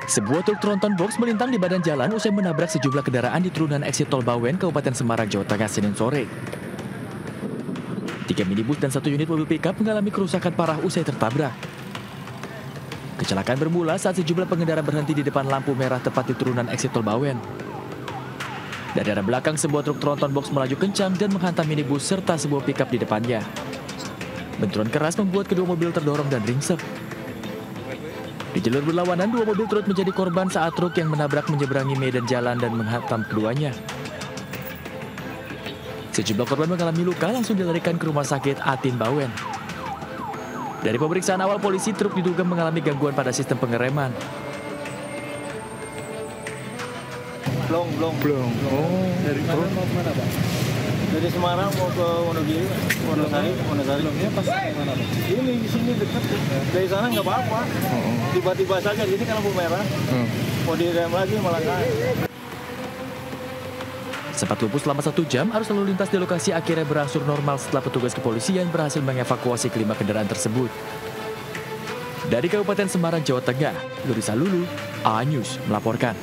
Sebuah truk tronton box melintang di badan jalan usai menabrak sejumlah kendaraan di turunan eksit tol Bawen, Kabupaten Semarang, Jawa Tengah, Senin sore. 3 minibus dan 1 unit mobil pickup mengalami kerusakan parah usai tertabrak. Kecelakaan bermula saat sejumlah pengendara berhenti di depan lampu merah tepat di turunan eksit tol Bawen. Dari arah belakang, sebuah truk tronton box melaju kencang dan menghantam minibus serta sebuah pickup di depannya. Benturan keras membuat kedua mobil terdorong dan ringsek. Di jalur berlawanan, 2 mobil turut menjadi korban saat truk yang menabrak menyeberangi medan jalan dan menghantam keduanya. Sejumlah korban mengalami luka langsung dilarikan ke rumah sakit Atin Bawen. Dari pemeriksaan awal polisi, truk diduga mengalami gangguan pada sistem pengereman. Belum. Oh, Dari mana mau kemana, Pak? Dari Semarang mau ke Wonogiri, Wonosari. Belumnya pas mana, Pak? Ini di sini dekat. Dari sana nggak apa-apa. Tiba-tiba saja di sini kan lampu merah. Mau direm lagi malah nggak. Sempat lumpuh selama 1 jam, arus lalu lintas di lokasi akhirnya berangsur normal setelah petugas kepolisian berhasil mengevakuasi kelima kendaraan tersebut. Dari Kabupaten Semarang, Jawa Tengah, Lurisa Lulu, A News melaporkan.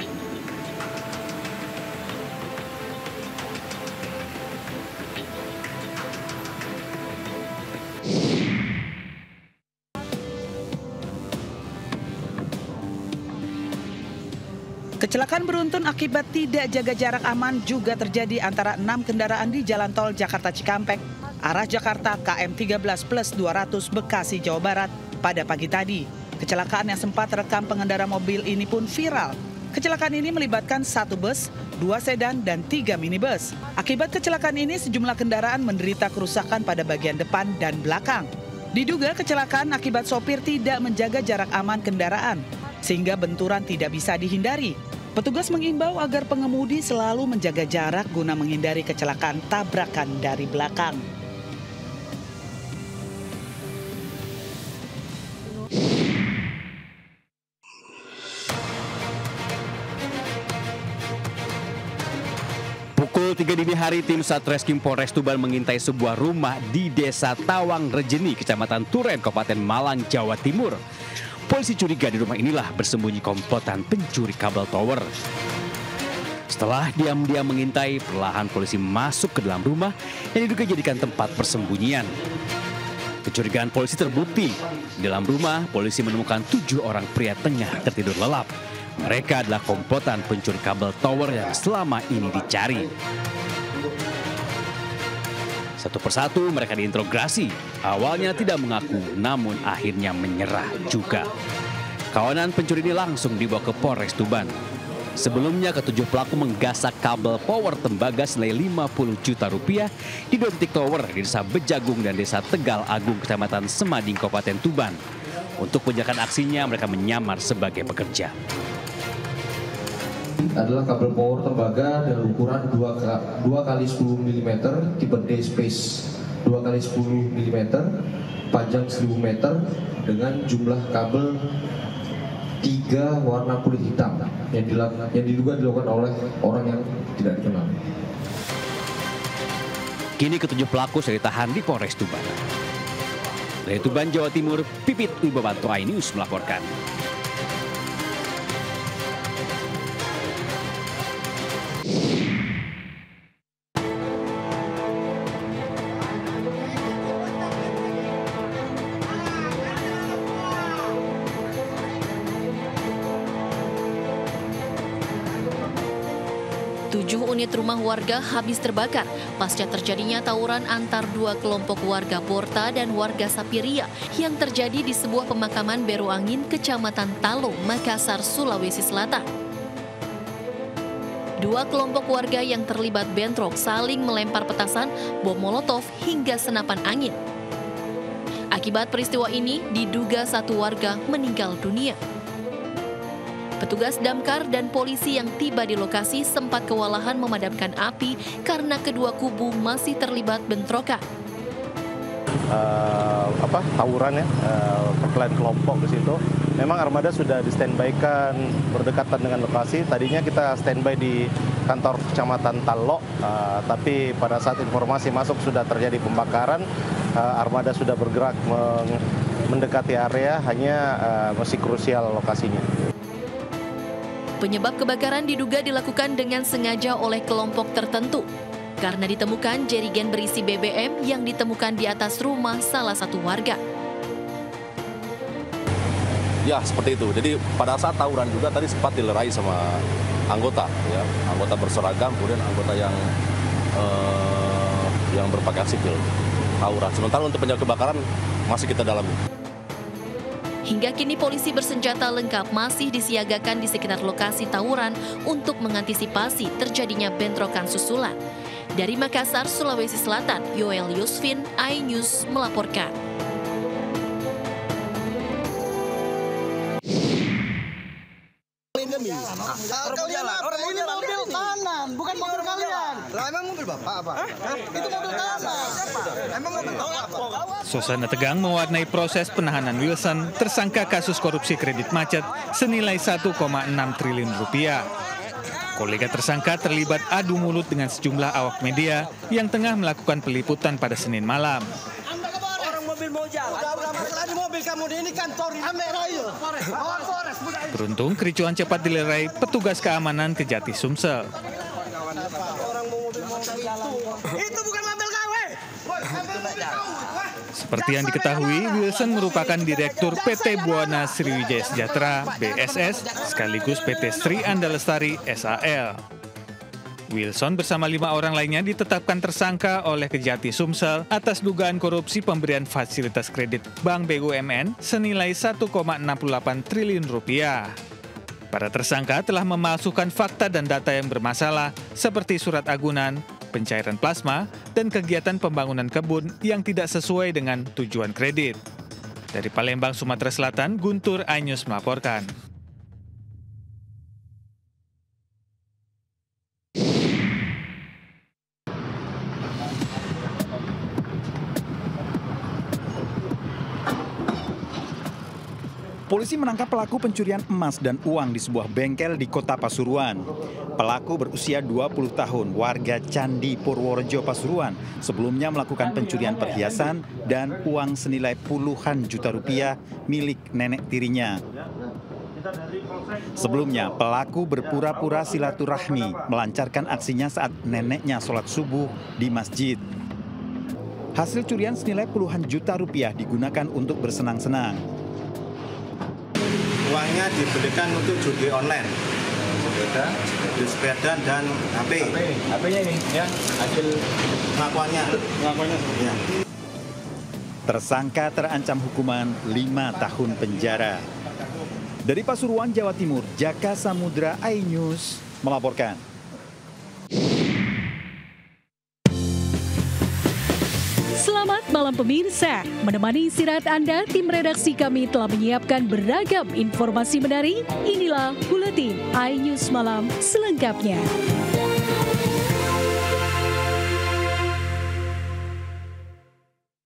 Kecelakaan beruntun akibat tidak jaga jarak aman juga terjadi antara 6 kendaraan di Jalan Tol Jakarta Cikampek, arah Jakarta KM 13+200 Bekasi, Jawa Barat pada pagi tadi. Kecelakaan yang sempat rekam pengendara mobil ini pun viral. Kecelakaan ini melibatkan 1 bus, 2 sedan, dan 3 minibus. Akibat kecelakaan ini sejumlah kendaraan menderita kerusakan pada bagian depan dan belakang. Diduga kecelakaan akibat sopir tidak menjaga jarak aman kendaraan, sehingga benturan tidak bisa dihindari. Petugas mengimbau agar pengemudi selalu menjaga jarak guna menghindari kecelakaan tabrakan dari belakang. Pukul 3 dini hari, tim Satreskrim Polres Tuban mengintai sebuah rumah di Desa Tawang Rejeni, Kecamatan Turen, Kabupaten Malang, Jawa Timur. Polisi curiga di rumah inilah bersembunyi komplotan pencuri kabel tower. Setelah diam-diam mengintai, perlahan polisi masuk ke dalam rumah yang diduga jadikan tempat persembunyian. Kecurigaan polisi terbukti. Di dalam rumah, polisi menemukan 7 orang pria tengah tertidur lelap. Mereka adalah komplotan pencuri kabel tower yang selama ini dicari. Satu persatu mereka diinterogasi. Awalnya tidak mengaku, namun akhirnya menyerah juga. Kawanan pencuri ini langsung dibawa ke Polres Tuban. Sebelumnya, ketujuh pelaku menggasak kabel power tembaga senilai 50 juta rupiah di 2 titik tower di Desa Bejagung dan Desa Tegal Agung, Kecamatan Semading, Kabupaten Tuban. Untuk menjalankan aksinya, mereka menyamar sebagai pekerja. Adalah kabel power tembaga dengan ukuran 2 kali 10 mm tipe D space 2 kali 10 mm, panjang 1000 meter dengan jumlah kabel 3 warna kulit hitam yang diduga dilakukan oleh orang yang tidak dikenal. Kini ketujuh pelaku sudah ditahan di Polres Tuban. Dari Tuban, Jawa Timur, Pipit Wibawanto, iNews melaporkan. 7 unit rumah warga habis terbakar pasca terjadinya tawuran antar 2 kelompok warga Porta dan warga Sapiria yang terjadi di sebuah pemakaman Beru Angin, Kecamatan Talo, Makassar, Sulawesi Selatan. 2 kelompok warga yang terlibat bentrok saling melempar petasan, bom molotov hingga senapan angin. Akibat peristiwa ini diduga 1 warga meninggal dunia. Petugas damkar dan polisi yang tiba di lokasi sempat kewalahan memadamkan api karena kedua kubu masih terlibat bentrokan. Tawuran ya, perkelahian kelompok di situ. Memang armada sudah di-standby-kan berdekatan dengan lokasi. Tadinya kita standby di kantor Kecamatan Talo, tapi pada saat informasi masuk sudah terjadi pembakaran, armada sudah bergerak mendekati area, hanya masih krusial lokasinya. Penyebab kebakaran diduga dilakukan dengan sengaja oleh kelompok tertentu karena ditemukan jerigen berisi BBM yang ditemukan di atas rumah salah satu warga. Ya, seperti itu. Jadi pada saat tawuran juga tadi sempat dilerai sama anggota, ya, anggota berseragam, kemudian anggota yang berpakaian sipil tawuran. Sementara untuk penyebab kebakaran masih kita dalami. Hingga kini polisi bersenjata lengkap masih disiagakan di sekitar lokasi tawuran untuk mengantisipasi terjadinya bentrokan susulan. Dari Makassar, Sulawesi Selatan, Yoel Yusfin, iNews melaporkan. Orang ini mobil kanan, bukan mobil kalian. Lah emang mobil Bapak apa? Itu mobil kanan. Emang mobil Bapak apa? Suasana tegang mewarnai proses penahanan Wilson, tersangka kasus korupsi kredit macet senilai 1,6 triliun rupiah. Kolega tersangka terlibat adu mulut dengan sejumlah awak media yang tengah melakukan peliputan pada Senin malam. Orang mobil mau jalan. Di mobil kamu ini kantor Amerayu. Beruntung kericuhan cepat dilerai petugas keamanan Kejati Sumsel. Orang mobil mau jalan. Itu bukan mobil KW. Seperti yang diketahui, Wilson merupakan Direktur PT Buana Sriwijaya Sejahtera (BSS) sekaligus PT Sri Anda Lestari (SAL). Wilson bersama 5 orang lainnya ditetapkan tersangka oleh Kejati Sumsel atas dugaan korupsi pemberian fasilitas kredit Bank BUMN senilai 1,68 triliun rupiah. Para tersangka telah memalsukan fakta dan data yang bermasalah seperti surat agunan, pencairan plasma, dan kegiatan pembangunan kebun yang tidak sesuai dengan tujuan kredit. Dari Palembang, Sumatera Selatan, Guntur, iNews melaporkan. Polisi menangkap pelaku pencurian emas dan uang di sebuah bengkel di Kota Pasuruan. Pelaku berusia 20 tahun, warga Candi Purworejo, Pasuruan, sebelumnya melakukan pencurian perhiasan dan uang senilai puluhan juta rupiah milik nenek tirinya. Sebelumnya, pelaku berpura-pura silaturahmi melancarkan aksinya saat neneknya sholat subuh di masjid. Hasil curian senilai puluhan juta rupiah digunakan untuk bersenang-senang. Uangnya dibelikan untuk judi online, sepeda dan HP. HP-nya ini ya, hasil pengakuannya. Ya. Tersangka terancam hukuman 5 tahun penjara. Dari Pasuruan, Jawa Timur, Jaka Samudra, iNews melaporkan. Selamat malam pemirsa, menemani istirahat Anda, tim redaksi kami telah menyiapkan beragam informasi menarik. Inilah Buletin iNews Malam selengkapnya.